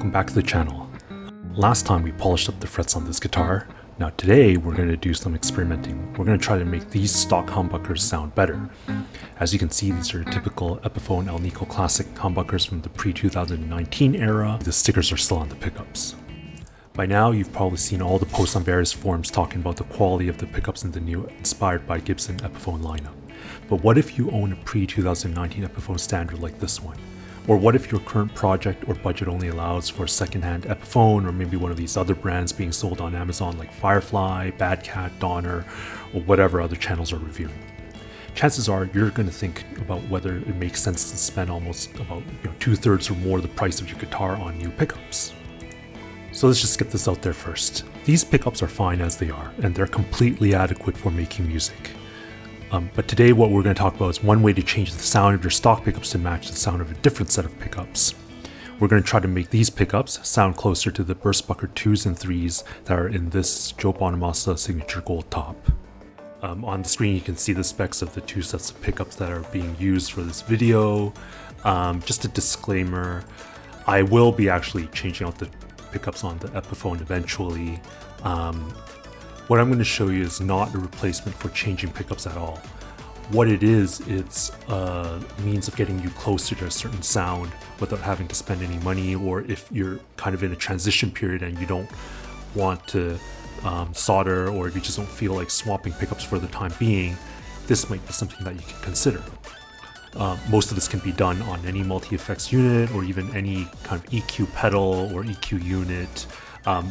welcome back to the channel. Last time we polished up the frets on this guitar. Now today we're going to do some experimenting. We're going to try to make these stock humbuckers sound better. As you can see, these are typical Epiphone Alnico Classic humbuckers from the pre-2019 era. The stickers are still on the pickups. By now you've probably seen all the posts on various forums talking about the quality of the pickups in the new inspired by Gibson Epiphone lineup. But what if you own a pre-2019 Epiphone standard like this one? Or what if your current project or budget only allows for a second-hand Epiphone or maybe one of these other brands being sold on Amazon like Firefly, Bad Cat, Donner, or whatever other channels are reviewing? Chances are you're going to think about whether it makes sense to spend almost about 2/3 or more the price of your guitar on new pickups. So let's just get this out there first. These pickups are fine as they are, and they're completely adequate for making music. But today what we're going to talk about is one way to change the sound of your stock pickups to match the sound of a different set of pickups. We're going to try to make these pickups sound closer to the Burstbucker 2s and 3s that are in this Joe Bonamassa signature gold top. On the screen you can see the specs of the two sets of pickups that are being used for this video. Just a disclaimer, I will be actually changing out the pickups on the Epiphone eventually. What I'm going to show you is not a replacement for changing pickups at all. What it is, it's a means of getting you closer to a certain sound without having to spend any money, or if you're kind of in a transition period and you don't want to solder, or if you just don't feel like swapping pickups for the time being, this might be something that you can consider. Most of this can be done on any multi-effects unit or even any kind of EQ pedal or EQ unit.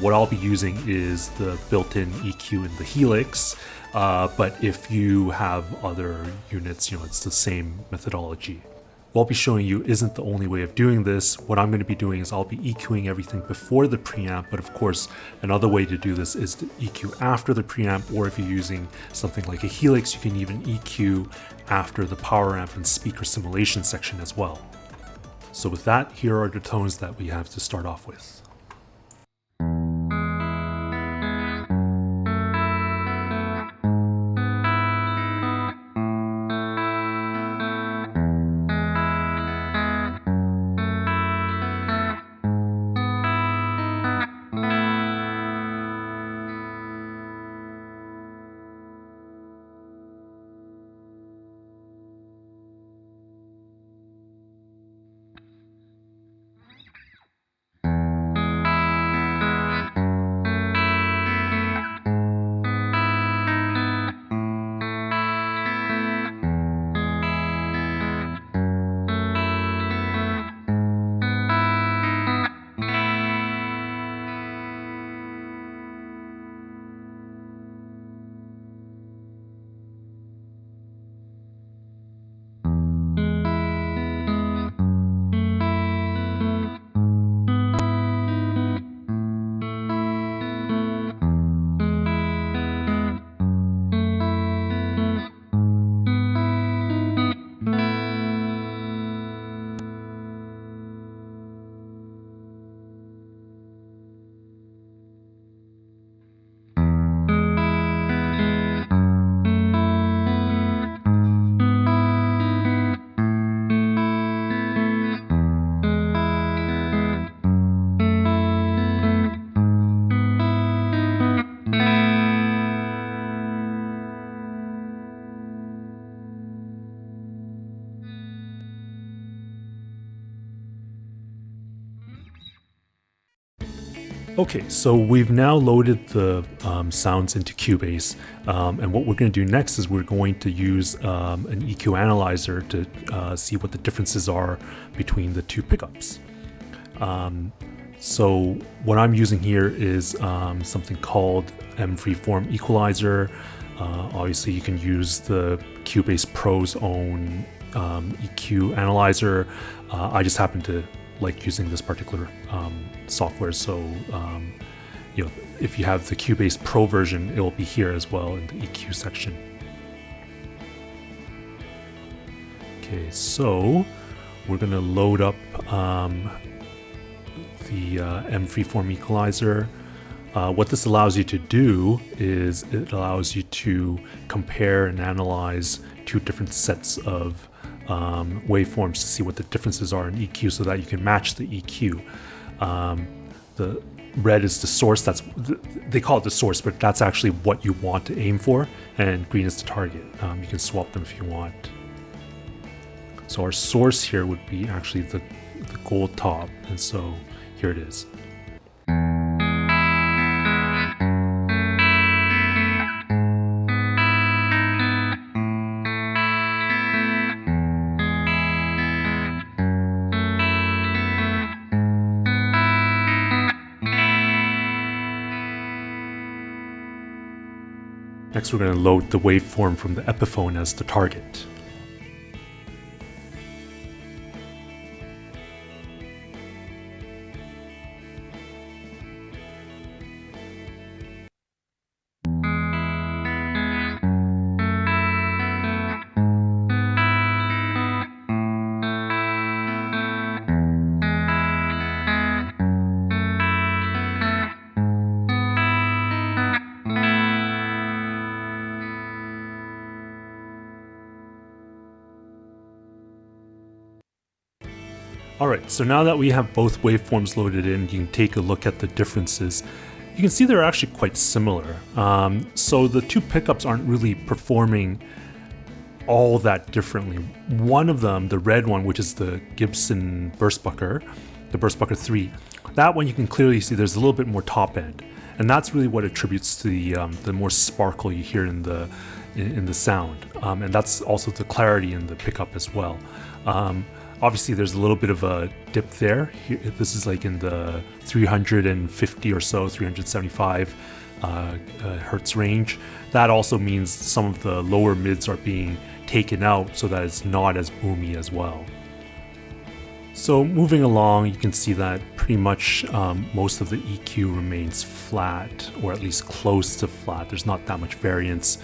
What I'll be using is the built-in EQ in the Helix, but if you have other units, it's the same methodology. What I'll be showing you isn't the only way of doing this. What I'm going to be doing is I'll be EQing everything before the preamp, but of course another way to do this is to EQ after the preamp, or if you're using something like a Helix, you can even EQ after the power amp and speaker simulation section as well. So with that, here are the tones that we have to start off with. Okay, so we've now loaded the sounds into Cubase, and what we're going to do next is we're going to use an EQ analyzer to see what the differences are between the two pickups. So what I'm using here is something called M-Freeform Equalizer. Obviously you can use the Cubase Pro's own EQ analyzer. I just happen to like using this particular software, so if you have the Cubase Pro version, it will be here as well in the EQ section. Okay, so we're going to load up the M-Freeform Equalizer. What this allows you to do is it allows you to compare and analyze two different sets of waveforms to see what the differences are in EQ so that you can match the EQ. The red is the source. They call it the source, but that's actually what you want to aim for. And green is the target. You can swap them if you want. So our source here would be actually the gold top, and so here it is. Next, we're going to load the waveform from the Epiphone as the target. Alright, so now that we have both waveforms loaded in, you can take a look at the differences. You can see they're actually quite similar. So the two pickups aren't really performing all that differently. One of them, the red one, which is the Gibson Burstbucker, the Burstbucker 3, that one you can clearly see there's a little bit more top end. And that's really what attributes to the more sparkle you hear in the sound. And that's also the clarity in the pickup as well. Obviously, there's a little bit of a dip there. Here, this is like in the 350 or so, 375 hertz range. That also means some of the lower mids are being taken out so that it's not as boomy as well. So moving along, you can see that pretty much most of the EQ remains flat, or at least close to flat. There's not that much variance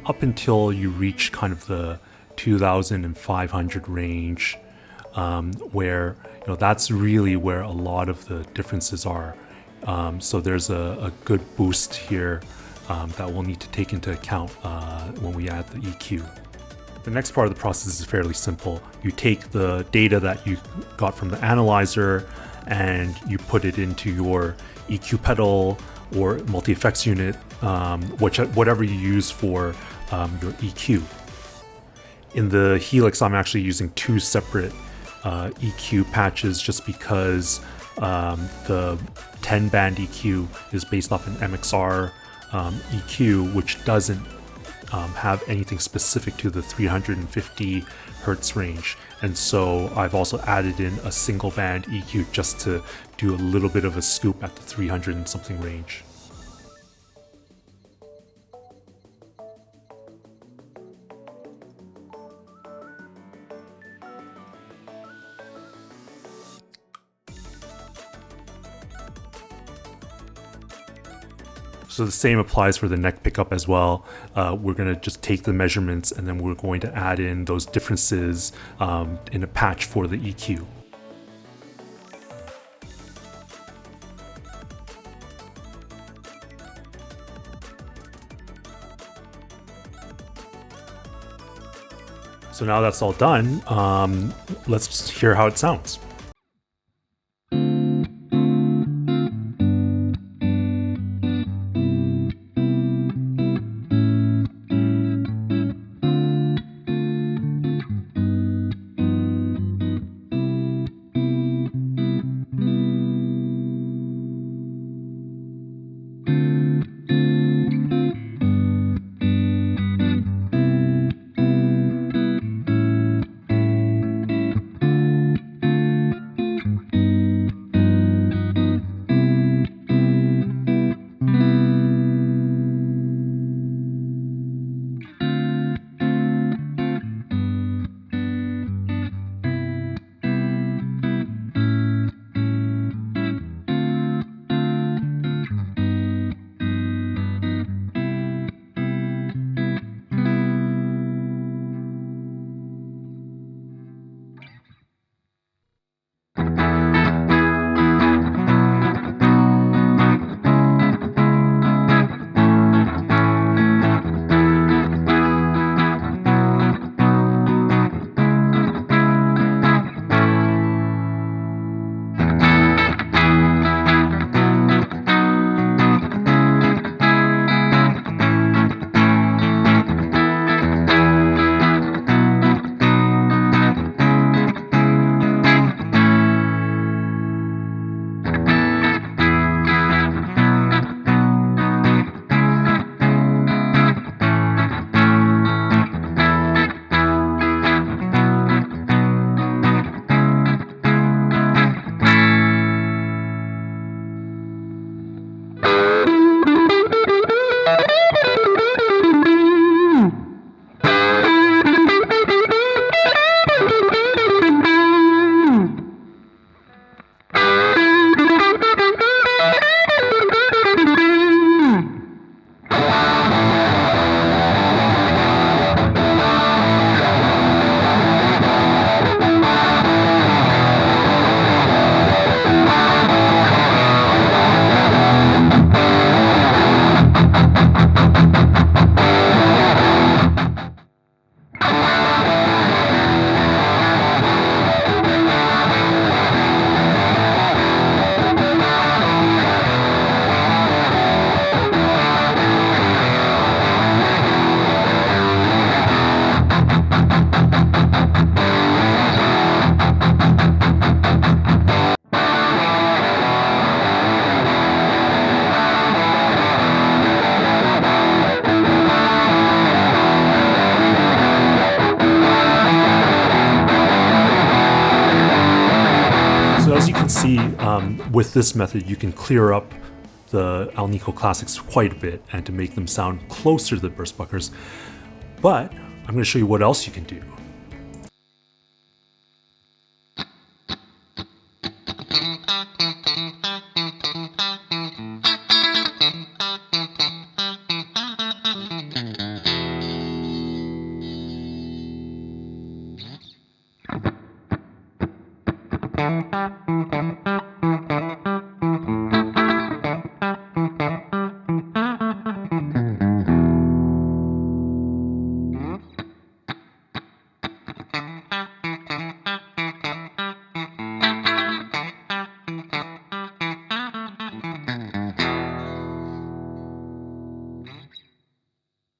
up until you reach kind of the 2500 range. Where that's really where a lot of the differences are. So there's a good boost here that we'll need to take into account when we add the EQ. The next part of the process is fairly simple. You take the data that you got from the analyzer and you put it into your EQ pedal or multi-effects unit, whatever you use for your EQ. In the Helix, I'm actually using two separate EQ patches just because the 10 band EQ is based off an MXR EQ, which doesn't have anything specific to the 350 hertz range. And so I've also added in a single band EQ just to do a little bit of a scoop at the 300 and something range. So the same applies for the neck pickup as well. We're going to just take the measurements and then we're going to add in those differences in a patch for the EQ. So now that's all done, let's just hear how it sounds. with this method, you can clear up the Alnico Classics quite a bit and to make them sound closer to the Burstbuckers. But I'm going to show you what else you can do.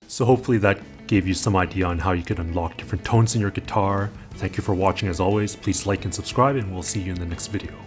So hopefully that gave you some idea on how you could unlock different tones in your guitar. Thank you for watching as always. Please like and subscribe, and we'll see you in the next video.